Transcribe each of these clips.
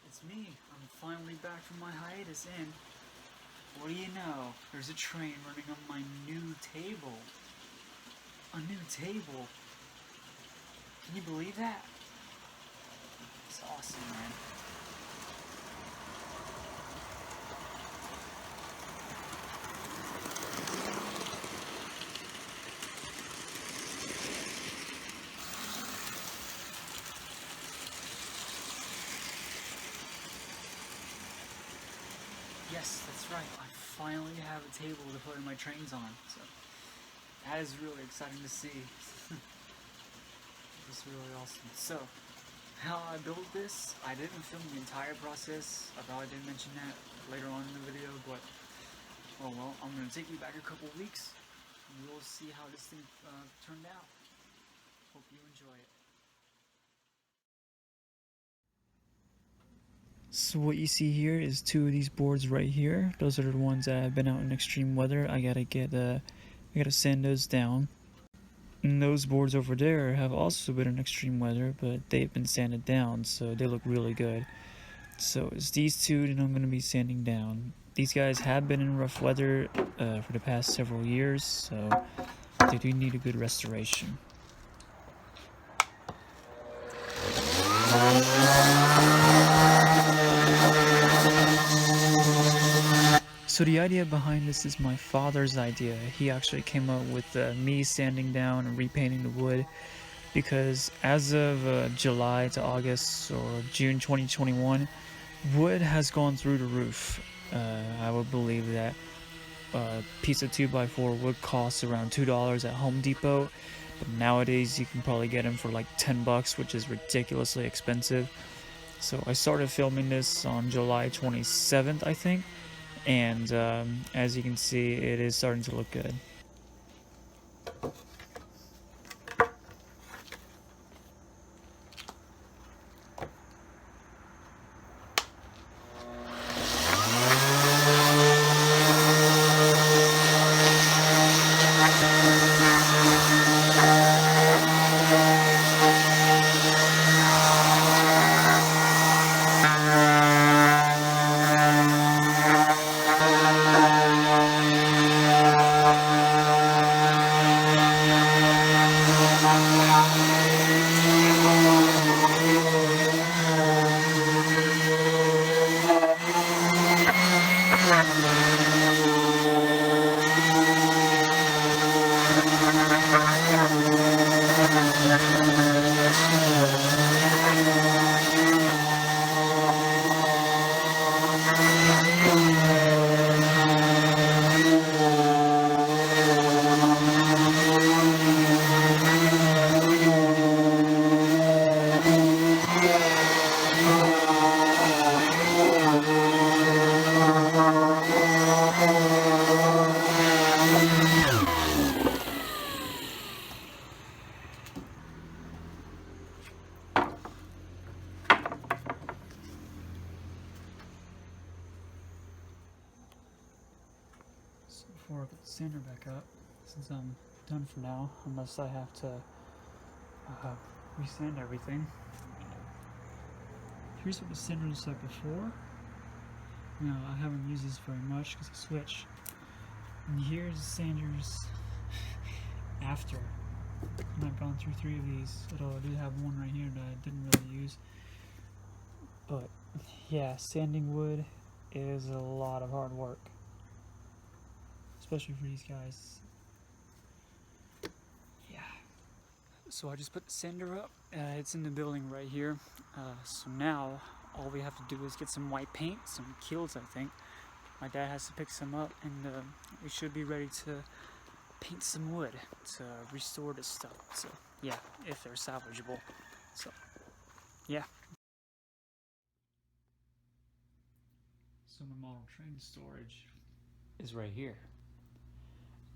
It's me. I'm finally back from my hiatus, and what do you know? There's a train running on my new table. A new table. Can you believe that? It's awesome, man. Yes, that's right. I finally have a table to put my trains on. So that is really exciting to see. It's really awesome. So how I built this, I didn't film the entire process. I probably didn't mention that later on in the video, but oh well, I'm gonna take you back a couple weeks and you'll see how this thing turned out. Hope you enjoy it. So what you see here is two of these boards right here. Those are the ones that have been out in extreme weather. I gotta sand those down. And those boards over there have also been in extreme weather, but they've been sanded down, so they look really good. So it's these two that I'm gonna be sanding down. These guys have been in rough weather for the past several years, so they do need a good restoration. So the idea behind this is my father's idea. He actually came up with me sanding down and repainting the wood because as of July to August or June 2021, wood has gone through the roof. I would believe that a piece of 2x4 would cost around $2 at Home Depot, but nowadays you can probably get them for like $10, which is ridiculously expensive. So I started filming this on July 27th, I think. And as you can see, it is starting to look good. Before I put the sander back up, since I'm done for now, unless I have to resand everything. Here's what the sander looks like before. Now, I haven't used this very much because I switched. And here's the sanders after. And I've gone through 3 of these, although I do have one right here that I didn't really use. But yeah, sanding wood is a lot of hard work, especially for these guys. Yeah. So I just put the sander up. It's in the building right here. So now all we have to do is get some white paint, some kilns, I think. My dad has to pick some up, and we should be ready to paint some wood to restore this stuff. So yeah, if they're salvageable. So yeah. So my model train storage is right here.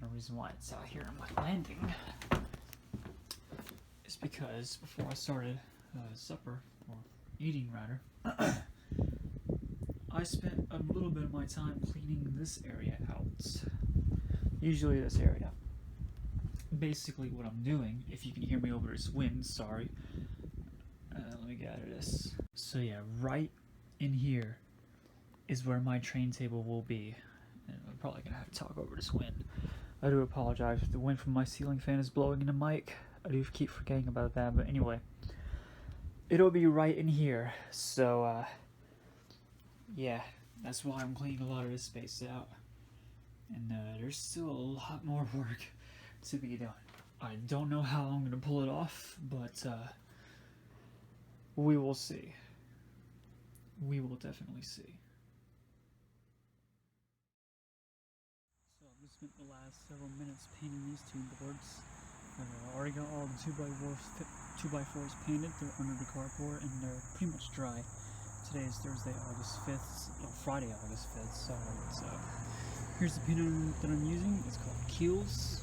The reason why it's out here on my landing is because before I started supper, or eating rather, I spent a little bit of my time cleaning this area out. Usually this area. Basically what I'm doing, if you can hear me over this wind, sorry. Let me get out of this. So yeah, right in here is where my train table will be. And I'm probably gonna have to talk over this wind. I do apologize if the wind from my ceiling fan is blowing in the mic. I do keep forgetting about that, but anyway. It'll be right in here, so, yeah, that's why I'm cleaning a lot of this space out. And, there's still a lot more work to be done. I don't know how I'm gonna pull it off, but, we will see. We will definitely see. So I've just spent the last several minutes painting these two boards. I already got all the 2x4s painted. They're under the carport and they're pretty much dry. Today is Thursday, August 5th, Friday, August 5th, sorry. So here's the paint that I'm using. It's called Keels,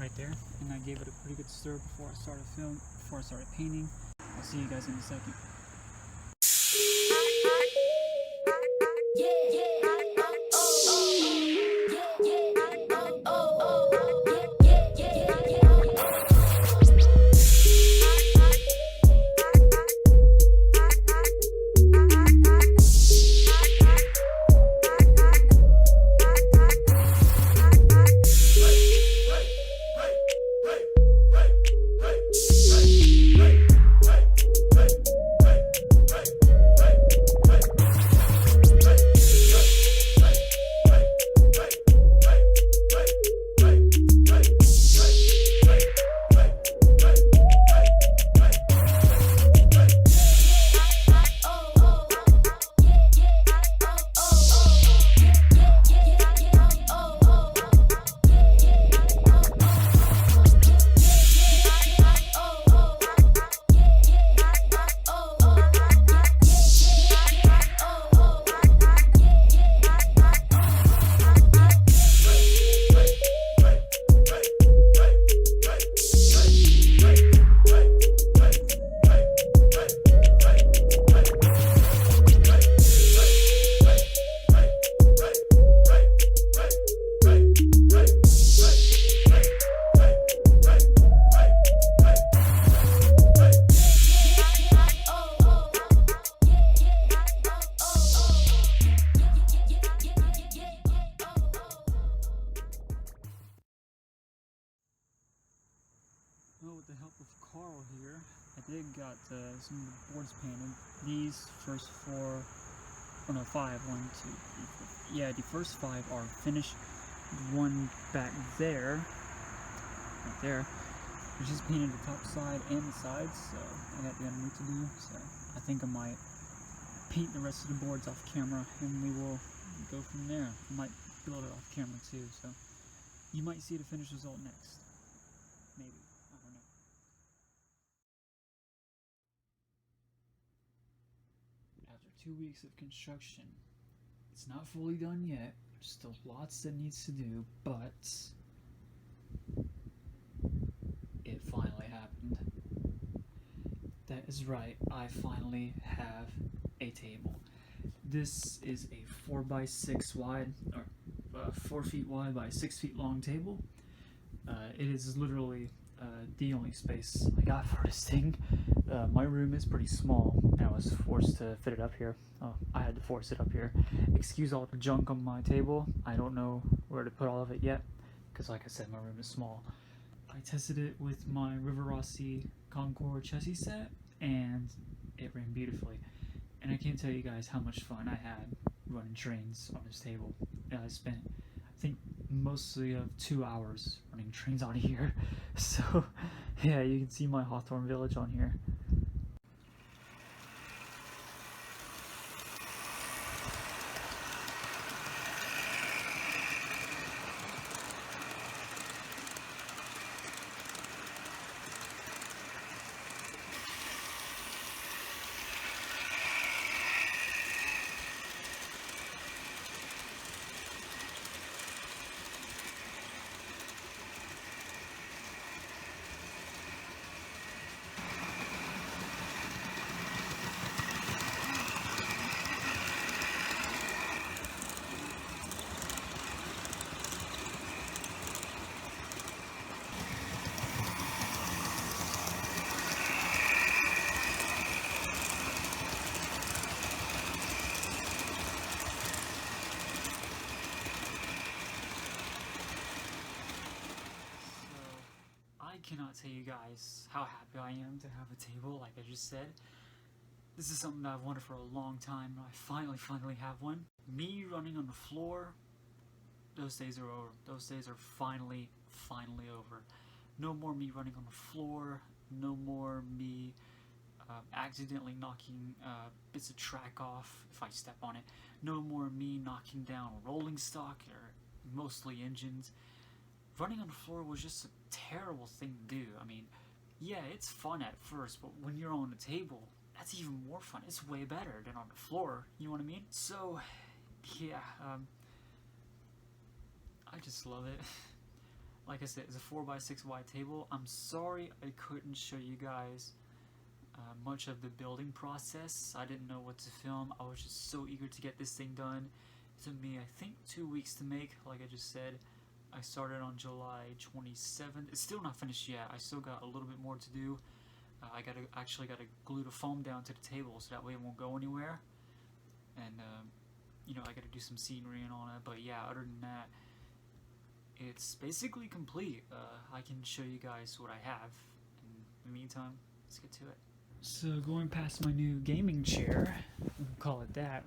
right there. And I gave it a pretty good stir before I started painting. I'll see you guys in a second. Well, with the help of Carl here, I did got some of the boards painted. These first four, oh no, five, 1, 2, 3, 4. Yeah, the first 5 are finished. One back there, right there, which is painted the top side and the sides, so I got the underneath to do, so I think I might paint the rest of the boards off camera and we will go from there. I might build it off camera too, so you might see the finished result next. Maybe. I don't know. After 2 weeks of construction, it's not fully done yet. There's still lots that needs to do, but it finally happened. That is right, I finally have a table. This is a 4x6 wide, or 4 feet wide by 6 feet long table. It is literally the only space I got for this thing. My room is pretty small, and I was forced to fit it up here. Oh, I had to force it up here. Excuse all the junk on my table. I don't know where to put all of it yet, because like I said, my room is small. I tested it with my River Rossi Concord chassis set, and it ran beautifully. And I can't tell you guys how much fun I had running trains on this table. I spent, I think, mostly of 2 hours running trains on here. So yeah, you can see my Hawthorne Village on here. cannot tell you guys how happy I am to have a table, like I just said. This is something that I've wanted for a long time, and I finally have one. Me running on the floor, those days are over. Those days are finally over. No more me running on the floor, no more me accidentally knocking bits of track off if I step on it. No more me knocking down rolling stock or mostly engines. Running on the floor was just a terrible thing to do. I mean, yeah, it's fun at first, but when you're on the table, that's even more fun. It's way better than on the floor, you know what I mean? So, yeah, I just love it. Like I said, it's a 4x6 wide table. I'm sorry I couldn't show you guys much of the building process. I didn't know what to film. I was just so eager to get this thing done. It took me, I think, 2 weeks to make, like I just said. I started on July 27th. It's still not finished yet. I still got a little bit more to do. I actually gotta glue the foam down to the table so that way it won't go anywhere. And you know, I gotta do some scenery and all that. But yeah, other than that, it's basically complete. I can show you guys what I have. In the meantime, let's get to it. So going past my new gaming chair, we'll call it that.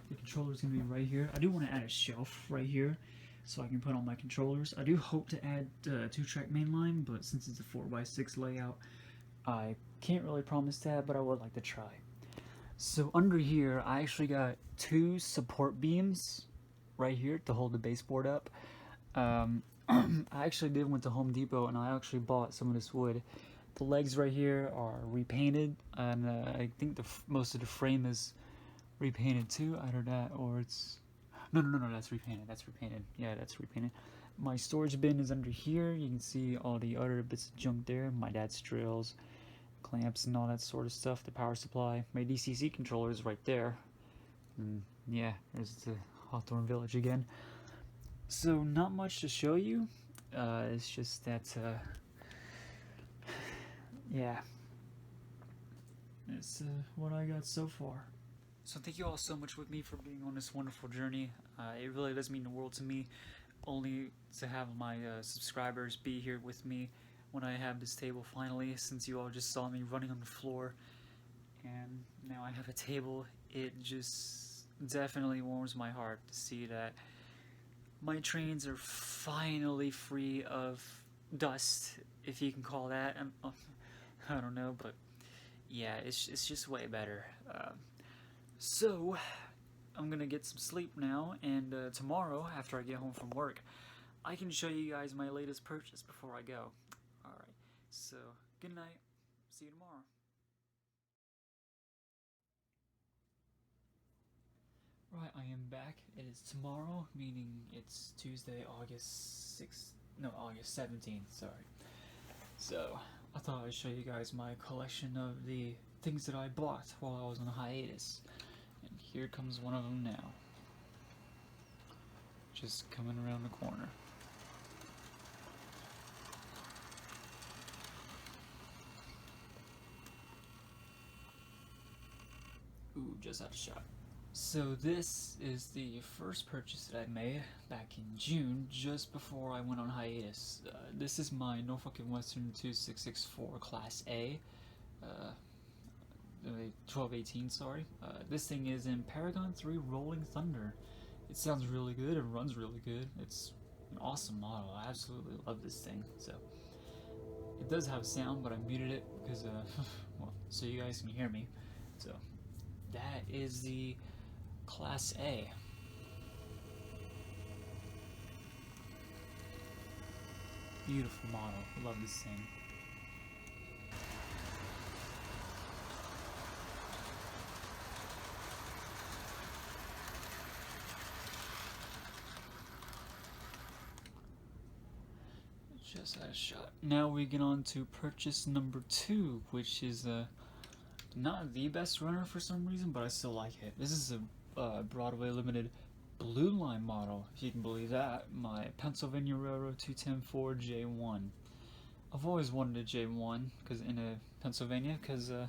The controller's gonna be right here. I do want to add a shelf right here so I can put all my controllers. I do hope to add 2-track mainline, but since it's a 4x6 layout, I can't really promise that, but I would like to try. So under here, I actually got 2 support beams right here to hold the baseboard up. I actually went to Home Depot and I actually bought some of this wood. The legs right here are repainted, and I think most of the frame is repainted too. Either that or it's... No, that's repainted. That's repainted. Yeah, that's repainted. My storage bin is under here. You can see all the other bits of junk there. My dad's drills, clamps, and all that sort of stuff. The power supply. My DCC controller is right there. And yeah, there's the Hawthorne Village again. So not much to show you. It's just that, yeah, it's what I got so far. So thank you all so much with me for being on this wonderful journey. It really does mean the world to me, only to have my subscribers be here with me when I have this table finally, since you all just saw me running on the floor, and now I have a table. It just definitely warms my heart to see that my trains are finally free of dust, if you can call that. I don't know, but yeah, it's just way better. So, I'm gonna get some sleep now, and tomorrow, after I get home from work, I can show you guys my latest purchase before I go. Alright, so, good night. See you tomorrow. Right, I am back. It is tomorrow, meaning it's Tuesday, August 6th. No, August 17th, sorry. So, I thought I'd show you guys my collection of the things that I bought while I was on hiatus. And here comes one of them now. Just coming around the corner. Ooh, just out of shot. So this is the first purchase that I made back in June, just before I went on hiatus. This is my Norfolk & Western 2664 Class A. 1218, sorry. This thing is in Paragon 3 Rolling Thunder. It sounds really good, it runs really good. It's an awesome model. I absolutely love this thing. So it does have sound, but I muted it because well, so you guys can hear me. So that is the Class A. Beautiful model. Love this thing. Just had a shot. Now we get on to purchase number 2, which is not the best runner for some reason, but I still like it. This is a Broadway Limited Blue Line model, if you can believe that. My Pennsylvania Railroad 210-4 J1. I've always wanted a J1 because in a Pennsylvania, because the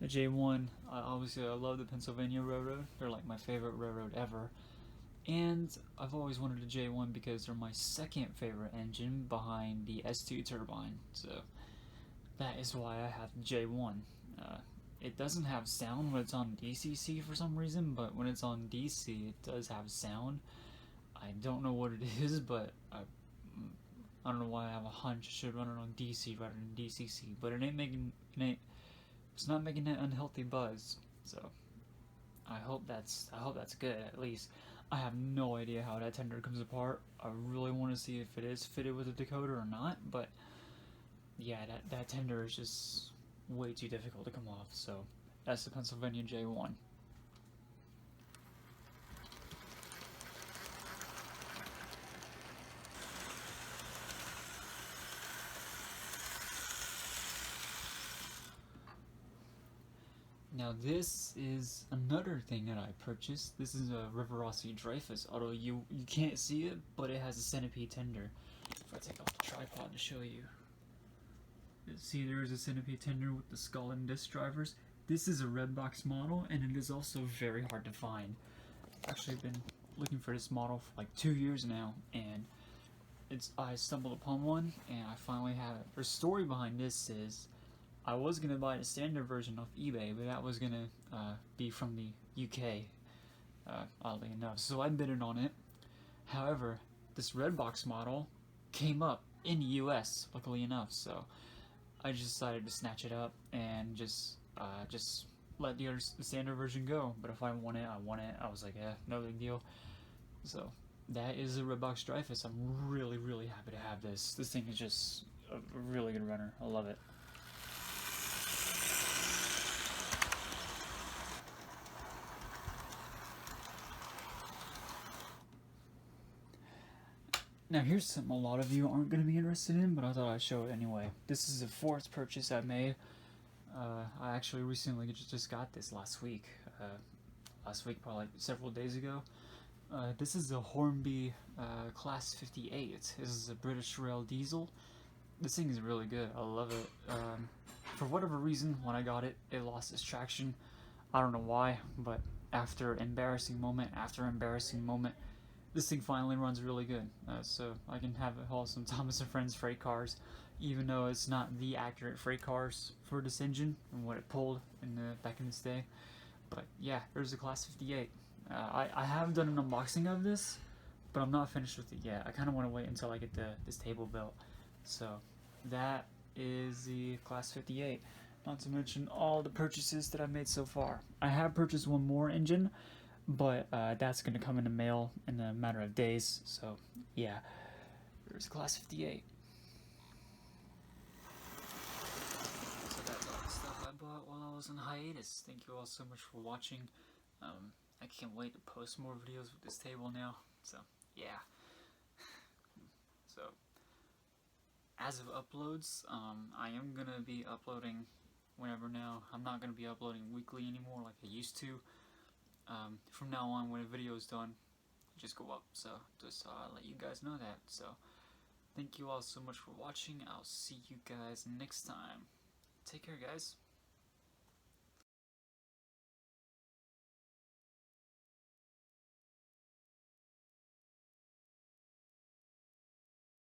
J1, obviously I love the Pennsylvania Railroad. They're like my favorite railroad ever. And I've always wanted a J1 because they're my second favorite engine behind the S2 turbine. So that is why I have J1. It doesn't have sound when it's on DCC for some reason, but when it's on DC, it does have sound. I don't know what it is, but I don't know why I have a hunch I should run it on DC rather than DCC, but it's not making that unhealthy buzz. So I hope that's good at least. I have no idea how that tender comes apart. I really want to see if it is fitted with a decoder or not, but yeah, that tender is just way too difficult to come off. So that's the Pennsylvania J1. Now this is another thing that I purchased. This is a Riverossi Dreyfus, although you can't see it, but it has a centipede tender. If I take off the tripod to show you. See, there is a centipede tender with the skull and disc drivers. This is a red box model, and it is also very hard to find. I've actually been looking for this model for like 2 years now, and I stumbled upon one, and I finally have it. The story behind this is, I was gonna buy the standard version off eBay, but that was gonna be from the UK, oddly enough. So I bid on it. However, this red box model came up in the US, luckily enough. So I just decided to snatch it up and just let the standard version go. But if I want it, I want it. I was like, no big deal. So that is a red box Dreyfus. I'm really, really happy to have this. This thing is just a really good runner. I love it. Now here's something a lot of you aren't going to be interested in, but I thought I'd show it anyway. This is the fourth purchase I made. I actually recently just got this last week. Probably like several days ago. This is a Hornby Class 58. This is a British Rail diesel. This thing is really good. I love it. For whatever reason, when I got it, it lost its traction. I don't know why, but after embarrassing moment after embarrassing moment, this thing finally runs really good. So I can have it haul some Thomas and Friends freight cars, even though it's not the accurate freight cars for this engine and what it pulled back in this day. But yeah, there's the Class 58. I have done an unboxing of this, but I'm not finished with it yet. I kind of want to wait until I get this table built. So that is the Class 58. Not to mention all the purchases that I've made so far. I have purchased one more engine, but that's going to come in the mail in a matter of days. So yeah, there's Class 58. So that's all the stuff I bought while I was on hiatus. Thank you all so much for watching. I can't wait to post more videos with this table now. So yeah. So as of uploads, I am going to be uploading whenever now. I'm not going to be uploading weekly anymore like I used to. From now on, when a video is done, just go up. So just let you guys know that. So thank you all so much for watching. I'll see you guys next time. Take care, guys.